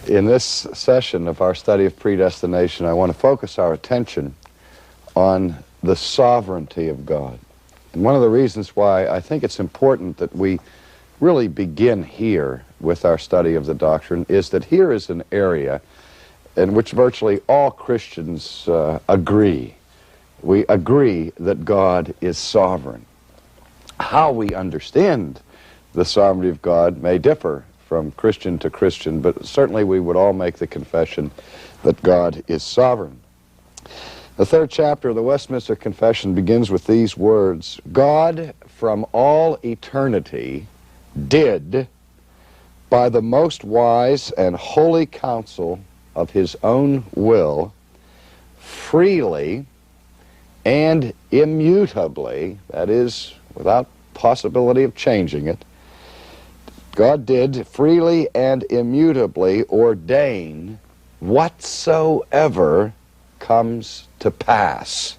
In this session of our study of predestination, I want to focus our attention on the sovereignty of God. And one of the reasons why I think it's important that we really begin here with our study of the doctrine is that here is an area in which virtually all Christians agree. We agree that God is sovereign. How we understand the sovereignty of God may differ from Christian to Christian, but certainly we would all make the confession that God is sovereign. The third chapter of the Westminster Confession begins with these words: God from all eternity did, by the most wise and holy counsel of his own will, freely and immutably, that is, without possibility of changing it, God did freely and immutably ordain whatsoever comes to pass,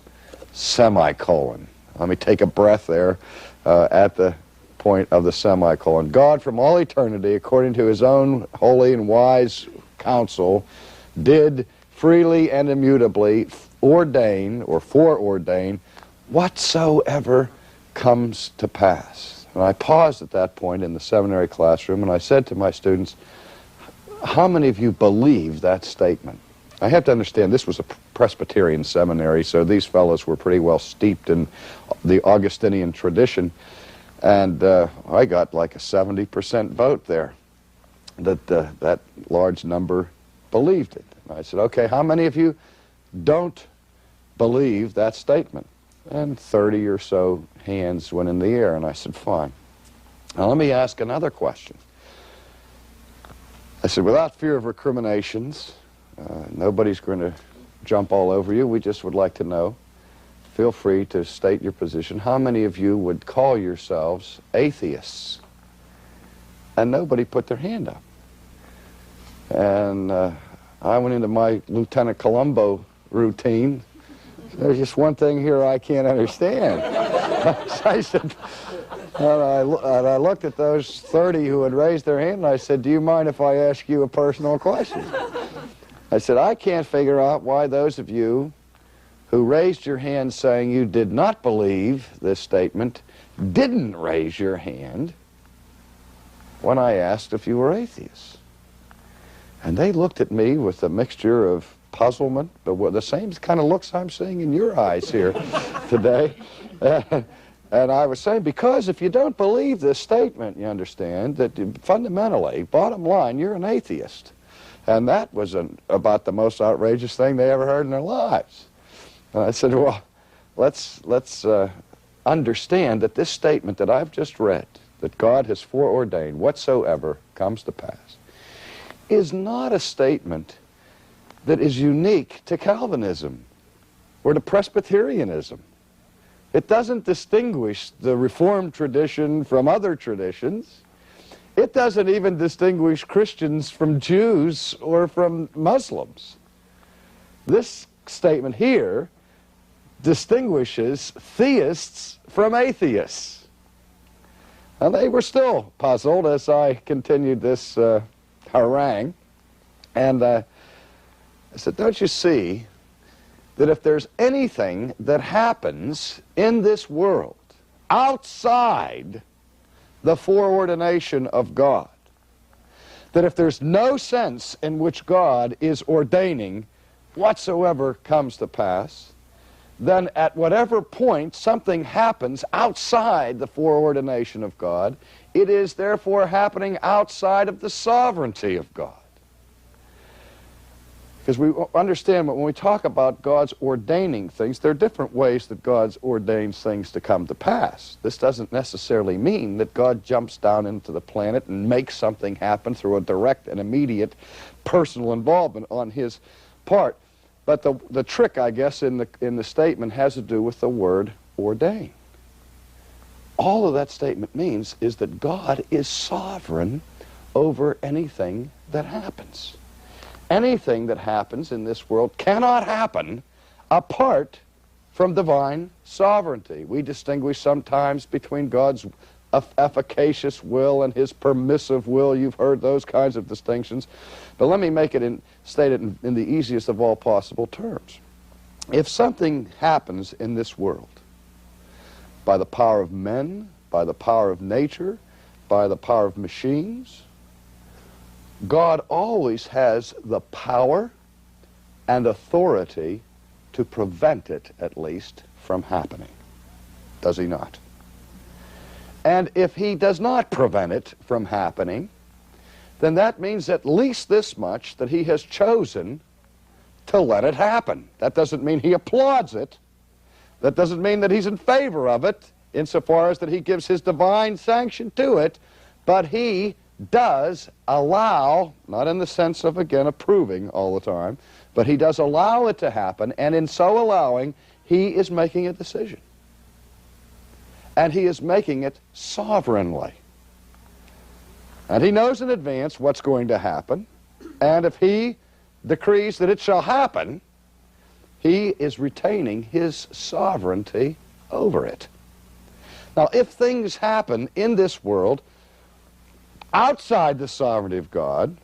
semicolon. Let me take a breath there at the point of the semicolon. God from all eternity, according to his own holy and wise counsel, did freely and immutably ordain or foreordain whatsoever comes to pass. And I paused at that point in the seminary classroom and I said to my students, how many of you believe that statement? I have to understand this was a Presbyterian seminary, so these fellows were pretty well steeped in the Augustinian tradition, and I got like a 70% vote there that that large number believed it. And I said, okay, how many of you don't believe that statement? And 30 or so hands went in the air, and I said, fine. Now let me ask another question. I said, without fear of recriminations, nobody's going to jump all over you. We just would like to know, feel free to state your position. How many of you would call yourselves atheists? And nobody put their hand up. And I went into my Lieutenant Columbo routine. There's just one thing here I can't understand. I said, and I looked at those 30 who had raised their hand, and I said, do you mind if I ask you a personal question? I said, I can't figure out why those of you who raised your hand saying you did not believe this statement didn't raise your hand when I asked if you were atheists. And they looked at me with a mixture of puzzlement, but the same kind of looks I'm seeing in your eyes here today. And I was saying, because if you don't believe this statement, you understand that fundamentally, bottom line, you're an atheist. And that was about the most outrageous thing they ever heard in their lives. And I said, well, let's understand that this statement that I've just read, that God has foreordained whatsoever comes to pass, is not a statement that is unique to Calvinism or to Presbyterianism. It doesn't distinguish the Reformed tradition from other traditions. It doesn't even distinguish Christians from Jews or from Muslims. This statement here distinguishes theists from atheists. And they were still puzzled as I continued this harangue. And I said, don't you see that if there's anything that happens in this world outside the foreordination of God, that if there's no sense in which God is ordaining whatsoever comes to pass, then at whatever point something happens outside the foreordination of God, it is therefore happening outside of the sovereignty of God. Because we understand that when we talk about God's ordaining things, there are different ways that God ordains things to come to pass. This doesn't necessarily mean that God jumps down into the planet and makes something happen through a direct and immediate personal involvement on his part. But the trick, I guess, in the statement has to do with the word ordain. All of that statement means is that God is sovereign over anything that happens. Anything that happens in this world cannot happen apart from divine sovereignty. We distinguish sometimes between God's efficacious will and his permissive will. You've heard those kinds of distinctions. But let me state it in the easiest of all possible terms. If something happens in this world by the power of men, by the power of nature, by the power of machines, God always has the power and authority to prevent it, at least, from happening. Does he not? And if he does not prevent it from happening, then that means at least this much, that he has chosen to let it happen. That doesn't mean he applauds it. That doesn't mean that he's in favor of it, insofar as that he gives his divine sanction to it, but he does allow, not in the sense of, again, approving all the time, but he does allow it to happen, and in so allowing, he is making a decision. And he is making it sovereignly. And he knows in advance what's going to happen, and if he decrees that it shall happen, he is retaining his sovereignty over it. Now, if things happen in this world outside the sovereignty of God,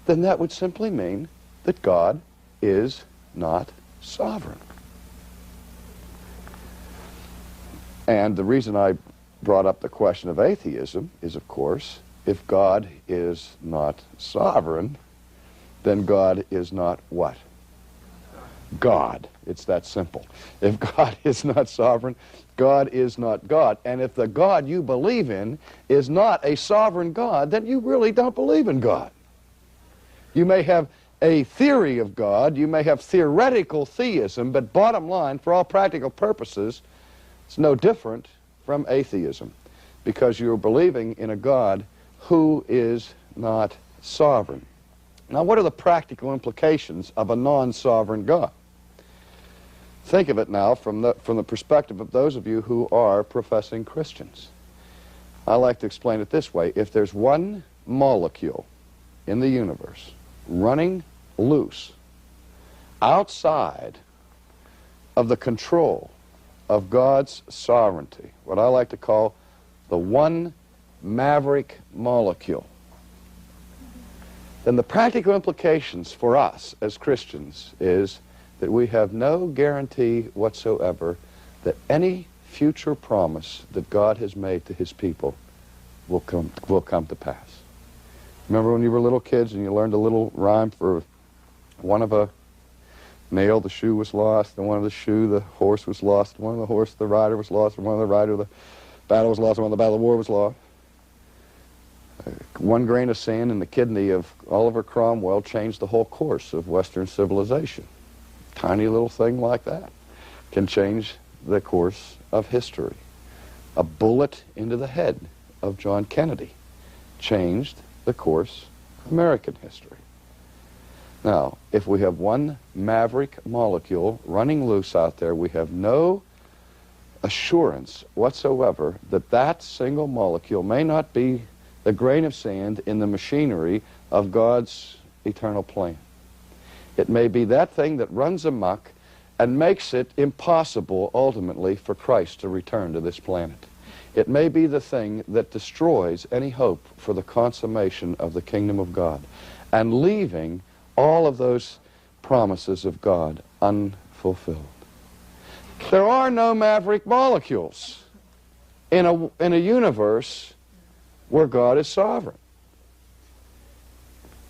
then that would simply mean that God is not sovereign. And the reason I brought up the question of atheism is, of course, if God is not sovereign, then God is not what? God. It's that simple. If God is not sovereign, God is not God. And if the God you believe in is not a sovereign God, then you really don't believe in God. You may have a theory of God, you may have theoretical theism, but bottom line, for all practical purposes, it's no different from atheism, because you're believing in a God who is not sovereign. Now, what are the practical implications of a non-sovereign God? Think of it now from the perspective of those of you who are professing Christians. I like to explain it this way. If there's one molecule in the universe running loose outside of the control of God's sovereignty, what I like to call the one maverick molecule, then the practical implications for us as Christians is that we have no guarantee whatsoever that any future promise that God has made to his people will come to pass. Remember when you were little kids and you learned a little rhyme for one of a nail, the shoe was lost, and one of the shoe, the horse was lost, one of the horse, the rider was lost, and one of the rider, the battle was lost, and one of the battle of war was lost. One grain of sand in the kidney of Oliver Cromwell changed the whole course of Western civilization. Tiny little thing like that can change the course of history. A bullet into the head of John Kennedy changed the course of American history. Now, if we have one maverick molecule running loose out there, we have no assurance whatsoever that that single molecule may not be the grain of sand in the machinery of God's eternal plan. It may be that thing that runs amok and makes it impossible, ultimately, for Christ to return to this planet. It may be the thing that destroys any hope for the consummation of the kingdom of God, and leaving all of those promises of God unfulfilled. There are no maverick molecules in a universe where God is sovereign.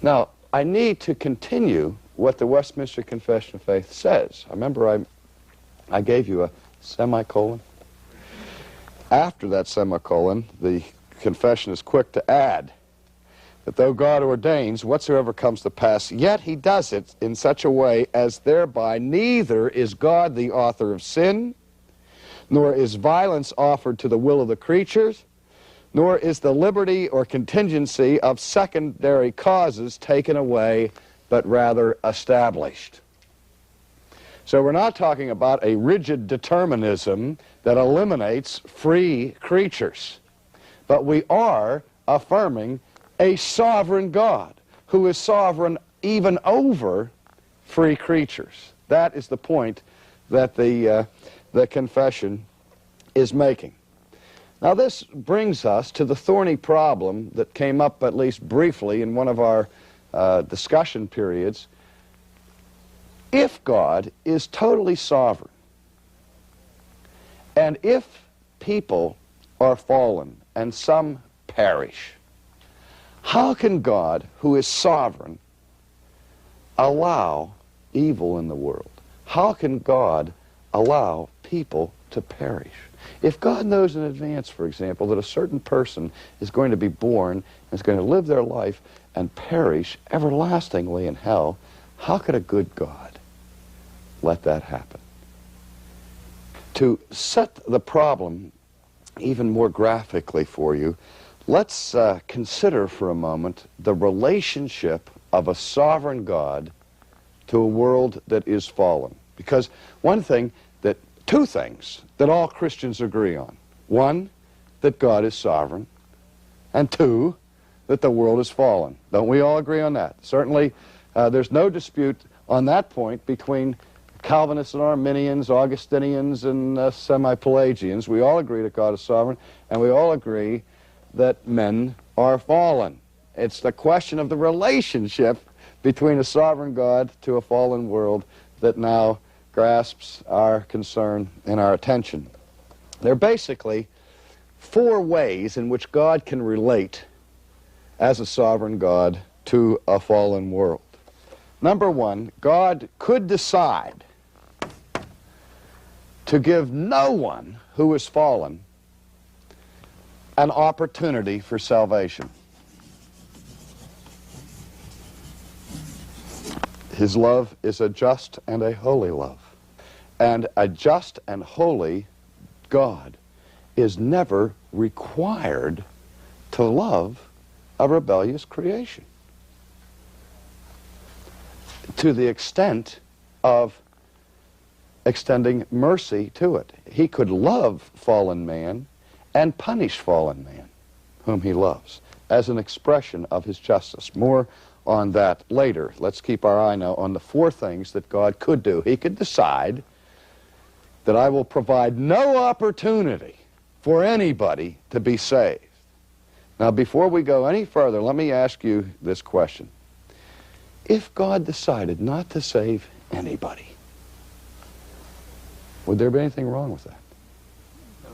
Now, I need to continue what the Westminster Confession of Faith says. I remember I gave you a semicolon. After that semicolon, the confession is quick to add that though God ordains whatsoever comes to pass, yet he does it in such a way as thereby neither is God the author of sin, nor is violence offered to the will of the creatures, nor is the liberty or contingency of secondary causes taken away, but rather established. So we're not talking about a rigid determinism that eliminates free creatures, but we are affirming a sovereign God who is sovereign even over free creatures. That is the point that the confession is making. Now this brings us to the thorny problem that came up at least briefly in one of our discussion periods. If God is totally sovereign, and if people are fallen and some perish, how can God, who is sovereign, allow evil in the world? How can God allow people to perish? If God knows in advance, for example, that a certain person is going to be born and is going to live their life and perish everlastingly in hell, how could a good God let that happen? To set the problem even more graphically for you, let's consider for a moment the relationship of a sovereign God to a world that is fallen. Because two things that all Christians agree on. One, that God is sovereign, and two, that the world is fallen. Don't we all agree on that? Certainly, there's no dispute on that point between Calvinists and Arminians, Augustinians and semi-Pelagians. We all agree that God is sovereign, and we all agree that men are fallen. It's the question of the relationship between a sovereign God to a fallen world that now grasps our concern and our attention. There are basically four ways in which God can relate as a sovereign God to a fallen world. Number one, God could decide to give no one who is fallen an opportunity for salvation. His love is a just and a holy love. And a just and holy God is never required to love a rebellious creation to the extent of extending mercy to it. He could love fallen man and punish fallen man whom he loves as an expression of his justice. More on that later. Let's keep our eye now on the four things that God could do. He could decide that I will provide no opportunity for anybody to be saved. Now, before we go any further, let me ask you this question. If God decided not to save anybody, would there be anything wrong with that? No.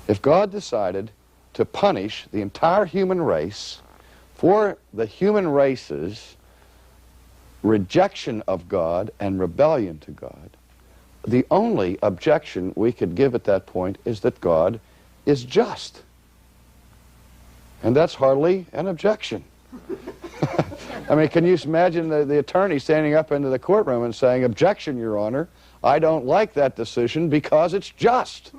If God decided to punish the entire human race for the human race's rejection of God and rebellion to God, the only objection we could give at that point is that God is just. And that's hardly an objection. I mean, can you imagine the attorney standing up into the courtroom and saying, "Objection, Your Honor, I don't like that decision because it's just."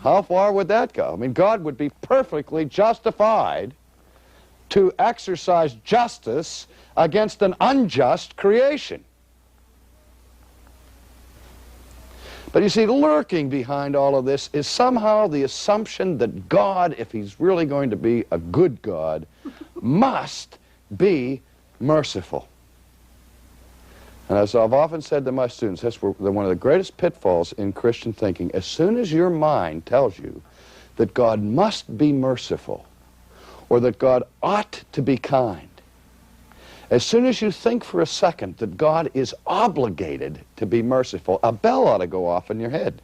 How far would that go? I mean, God would be perfectly justified to exercise justice against an unjust creation. But you see, lurking behind all of this is somehow the assumption that God, if he's really going to be a good God, must be merciful. And as I've often said to my students, that's one of the greatest pitfalls in Christian thinking. As soon as your mind tells you that God must be merciful, or that God ought to be kind, as soon as you think for a second that God is obligated to be merciful, a bell ought to go off in your head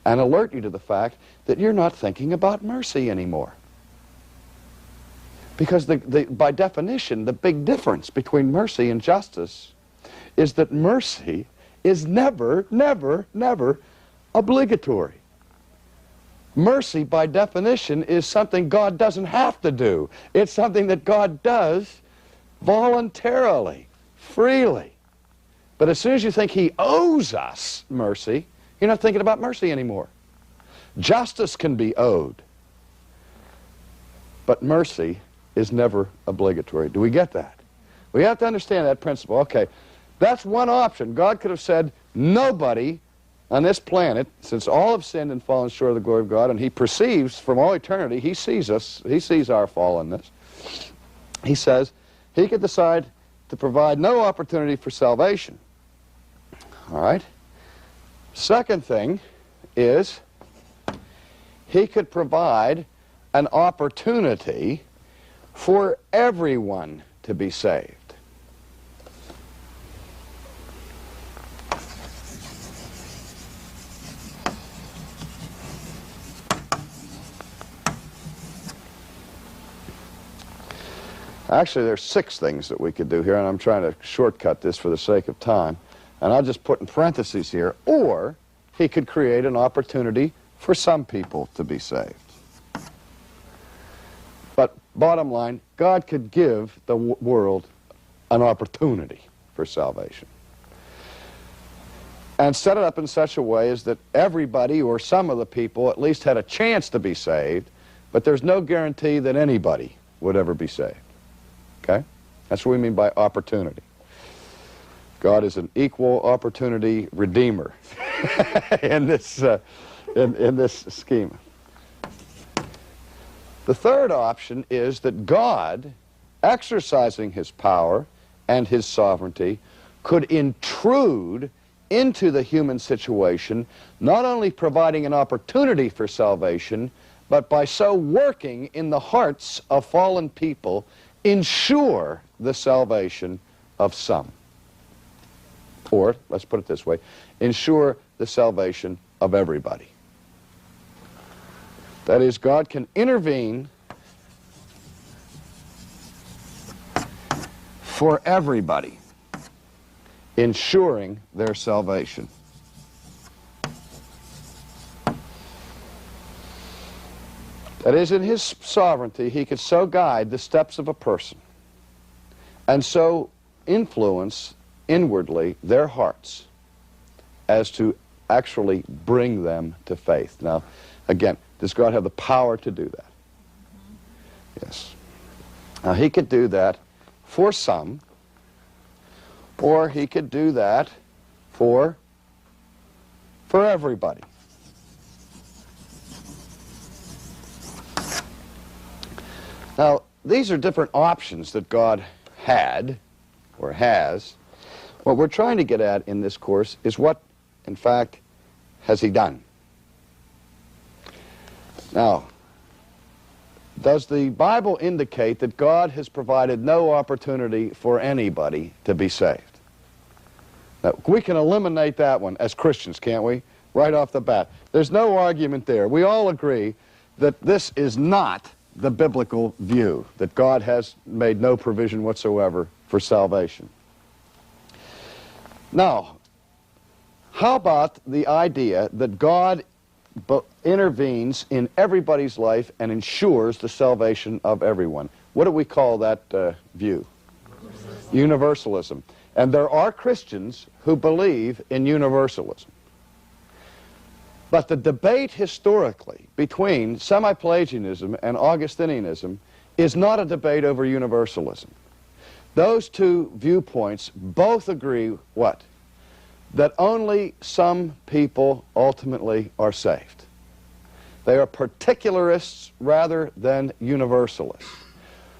and alert you to the fact that you're not thinking about mercy anymore. Because by definition, the big difference between mercy and justice is that mercy is never, never, never obligatory. Mercy, by definition, is something God doesn't have to do. It's something that God does voluntarily, freely. But as soon as you think he owes us mercy, you're not thinking about mercy anymore. Justice can be owed, but mercy is never obligatory. Do we get that? We have to understand that principle. Okay, that's one option. God could have said, nobody on this planet, since all have sinned and fallen short of the glory of God, and he perceives from all eternity, he sees us, he sees our fallenness. He says, he could decide to provide no opportunity for salvation. All right? Second thing is, he could provide an opportunity for everyone to be saved. Actually, there's 6 things that we could do here, and I'm trying to shortcut this for the sake of time. And I'll just put in parentheses here, or he could create an opportunity for some people to be saved. But bottom line, God could give the world an opportunity for salvation. And set it up in such a way as that everybody or some of the people at least had a chance to be saved, but there's no guarantee that anybody would ever be saved. Okay? That's what we mean by opportunity. God is an equal opportunity redeemer in this schema. The third option is that God, exercising his power and his sovereignty, could intrude into the human situation, not only providing an opportunity for salvation, but by so working in the hearts of fallen people, ensure the salvation of some. Or, let's put it this way, ensure the salvation of everybody. That is, God can intervene for everybody, ensuring their salvation. That is, in his sovereignty, he could so guide the steps of a person and so influence inwardly their hearts as to actually bring them to faith. Now, again, does God have the power to do that? Yes. Now, he could do that for some, or he could do that for everybody. Now, these are different options that God had, or has. What we're trying to get at in this course is what, in fact, has he done? Now, does the Bible indicate that God has provided no opportunity for anybody to be saved? Now, we can eliminate that one as Christians, can't we? Right off the bat. There's no argument there. We all agree that this is not the biblical view, that God has made no provision whatsoever for salvation. Now, how about the idea that God intervenes in everybody's life and ensures the salvation of everyone? What do we call that view? Universalism. And there are Christians who believe in universalism. But the debate historically between semi-Pelagianism and Augustinianism is not a debate over universalism. Those two viewpoints both agree what? That only some people ultimately are saved. They are particularists rather than universalists.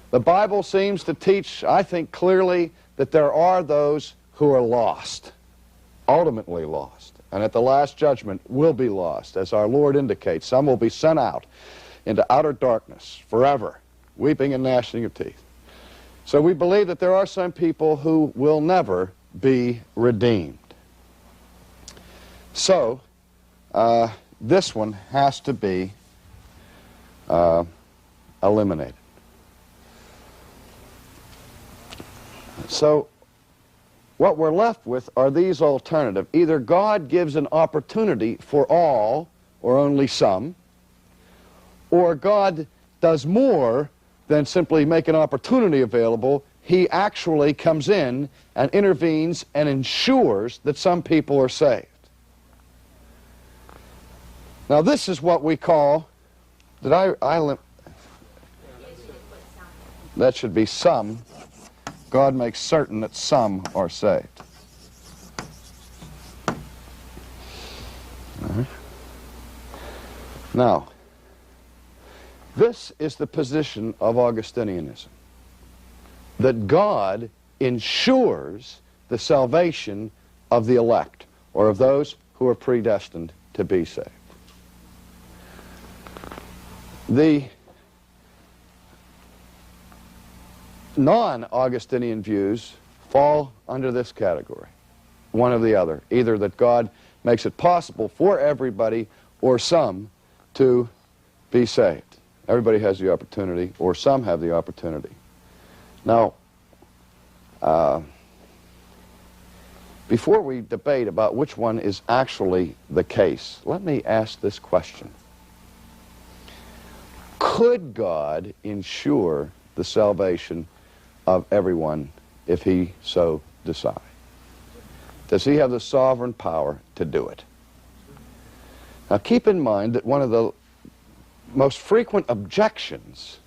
The Bible seems to teach, I think, clearly that there are those who are lost, ultimately lost, and at the last judgment will be lost. As our Lord indicates, some will be sent out into outer darkness forever, weeping and gnashing of teeth. So we believe that there are some people who will never be redeemed. So, this one has to be eliminated. So, what we're left with are these alternatives. Either God gives an opportunity for all or only some, or God does more than simply make an opportunity available. He actually comes in and intervenes and ensures that some people are saved. Now this is what we call, that should be some. God makes certain that some are saved. All right. Now, this is the position of Augustinianism, that God ensures the salvation of the elect, or of those who are predestined to be saved. The non-Augustinian views fall under this category, one or the other, either that God makes it possible for everybody or some to be saved. Everybody has the opportunity, or some have the opportunity. Now, before we debate about which one is actually the case, let me ask this question. Could God ensure the salvation of everyone if he so decide? Does he have the sovereign power to do it? Now keep in mind that one of the most frequent objections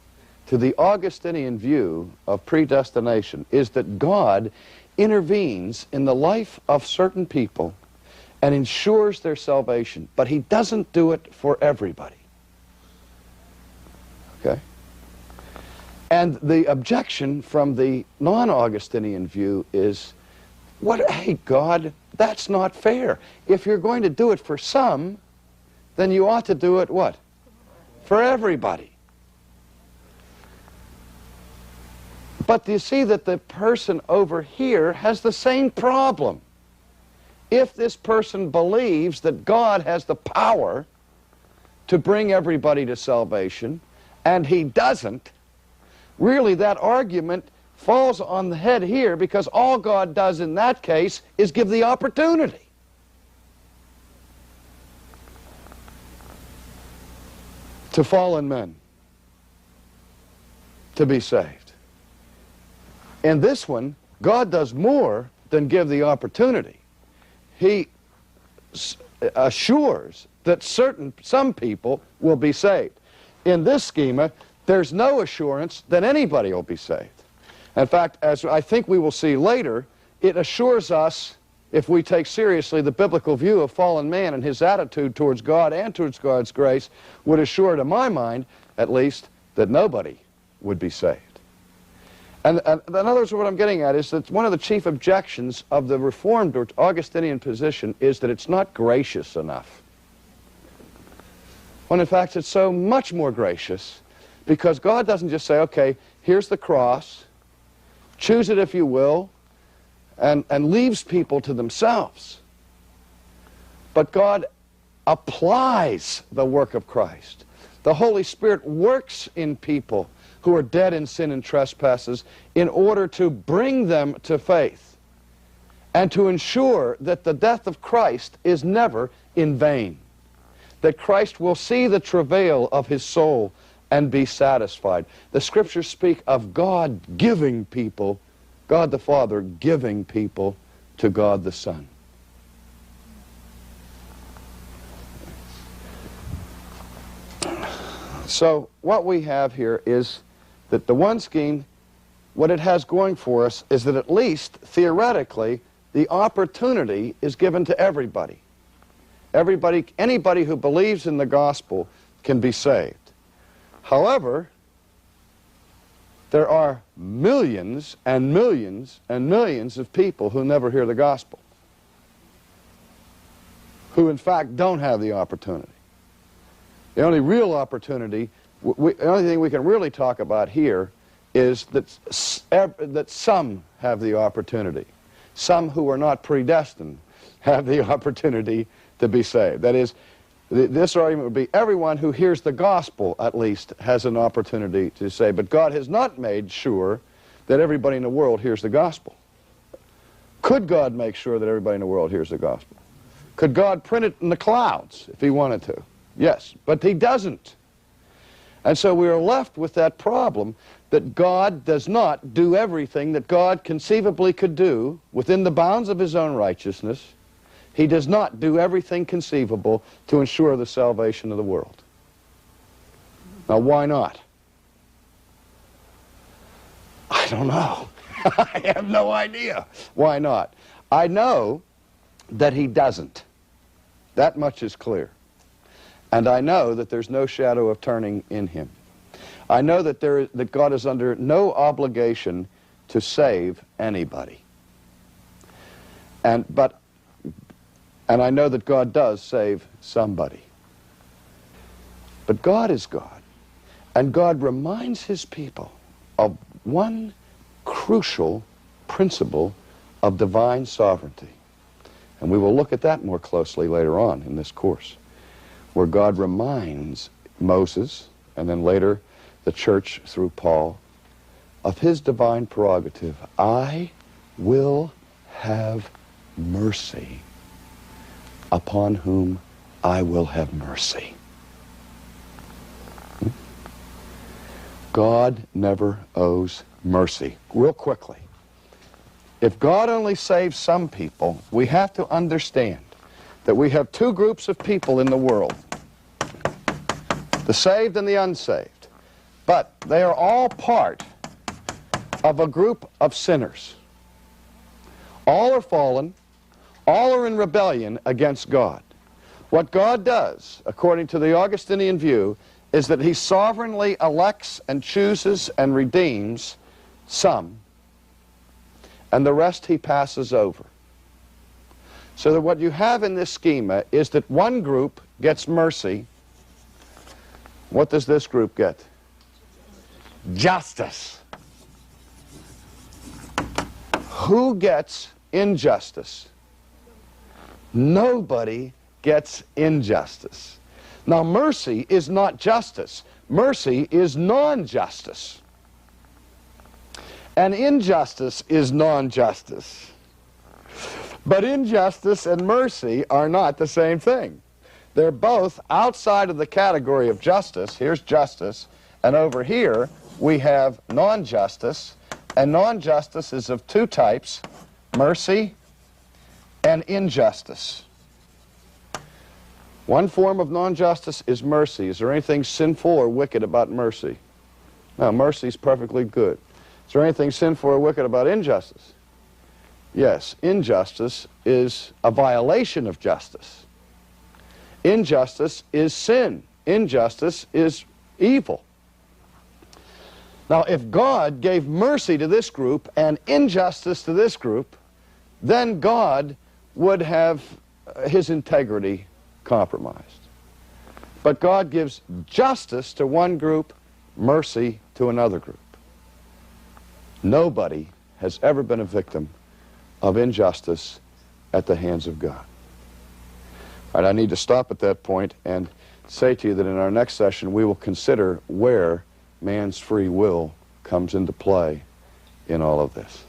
to the Augustinian view of predestination is that God intervenes in the life of certain people and ensures their salvation, but he doesn't do it for everybody. Okay? And the objection from the non-Augustinian view is, hey, God, that's not fair. If you're going to do it for some, then you ought to do it, what? For everybody. But you see that the person over here has the same problem. If this person believes that God has the power to bring everybody to salvation, and he doesn't, really that argument falls on the head here, because all God does in that case is give the opportunity. To fallen men to be saved. In this one, God does more than give the opportunity. He assures that some people will be saved. In this schema, there's no assurance that anybody will be saved. In fact, as I think we will see later, it assures us, if we take seriously the biblical view of fallen man and his attitude towards God and towards God's grace, would assure, to my mind, at least, that nobody would be saved. And in other words, what I'm getting at is that one of the chief objections of the Reformed or Augustinian position is that it's not gracious enough. When in fact it's so much more gracious, because God doesn't just say, okay, here's the cross, choose it if you will, and leaves people to themselves. But God applies the work of Christ. The Holy Spirit works in people who are dead in sin and trespasses in order to bring them to faith and to ensure that the death of Christ is never in vain, that Christ will see the travail of his soul and be satisfied. The Scriptures speak of God giving people, God the Father giving people to God the Son. So what we have here is that the one scheme, what it has going for us is that at least theoretically the opportunity is given to everybody. Anybody who believes in the gospel can be saved. However, there are millions and millions and millions of people who never hear the gospel, who in fact don't have the opportunity. The only real opportunity, the only thing we can really talk about here is that some have the opportunity. Some who are not predestined have the opportunity to be saved. That is, this argument would be everyone who hears the gospel, at least, has an opportunity to say. But God has not made sure that everybody in the world hears the gospel. Could God make sure that everybody in the world hears the gospel? Could God print it in the clouds if he wanted to? Yes, but he doesn't. And so we are left with that problem that God does not do everything that God conceivably could do within the bounds of his own righteousness. He does not do everything conceivable to ensure the salvation of the world. Now, why not? I don't know. I have no idea. Why not? I know that he doesn't. That much is clear. And I know that there's no shadow of turning in him. I know that that God is under no obligation to save anybody. And I know that God does save somebody. But God is God. And God reminds his people of one crucial principle of divine sovereignty. And we will look at that more closely later on in this course, where God reminds Moses, and then later the church through Paul, of his divine prerogative. I will have mercy upon whom I will have mercy. God never owes mercy. Real quickly, if God only saves some people, we have to understand that we have two groups of people in the world, the saved and the unsaved, but they are all part of a group of sinners. All are fallen, all are in rebellion against God. What God does, according to the Augustinian view, is that he sovereignly elects and chooses and redeems some, and the rest he passes over. So that what you have in this schema is that one group gets mercy. What does this group get? Justice. Who gets injustice? Nobody gets injustice. Now, mercy is not justice. Mercy is non-justice. And injustice is non-justice. But injustice and mercy are not the same thing. They're both outside of the category of justice. Here's justice. And over here, we have non-justice. And non-justice is of two types, mercy and injustice. One form of non-justice is mercy. Is there anything sinful or wicked about mercy? No, mercy is perfectly good. Is there anything sinful or wicked about injustice? Yes, injustice is a violation of justice. Injustice is sin. Injustice is evil. Now, if God gave mercy to this group and injustice to this group, then God would have his integrity compromised. But God gives justice to one group, mercy to another group. Nobody has ever been a victim of injustice at the hands of God. All right, I need to stop at that point and say to you that in our next session we will consider where man's free will comes into play in all of this.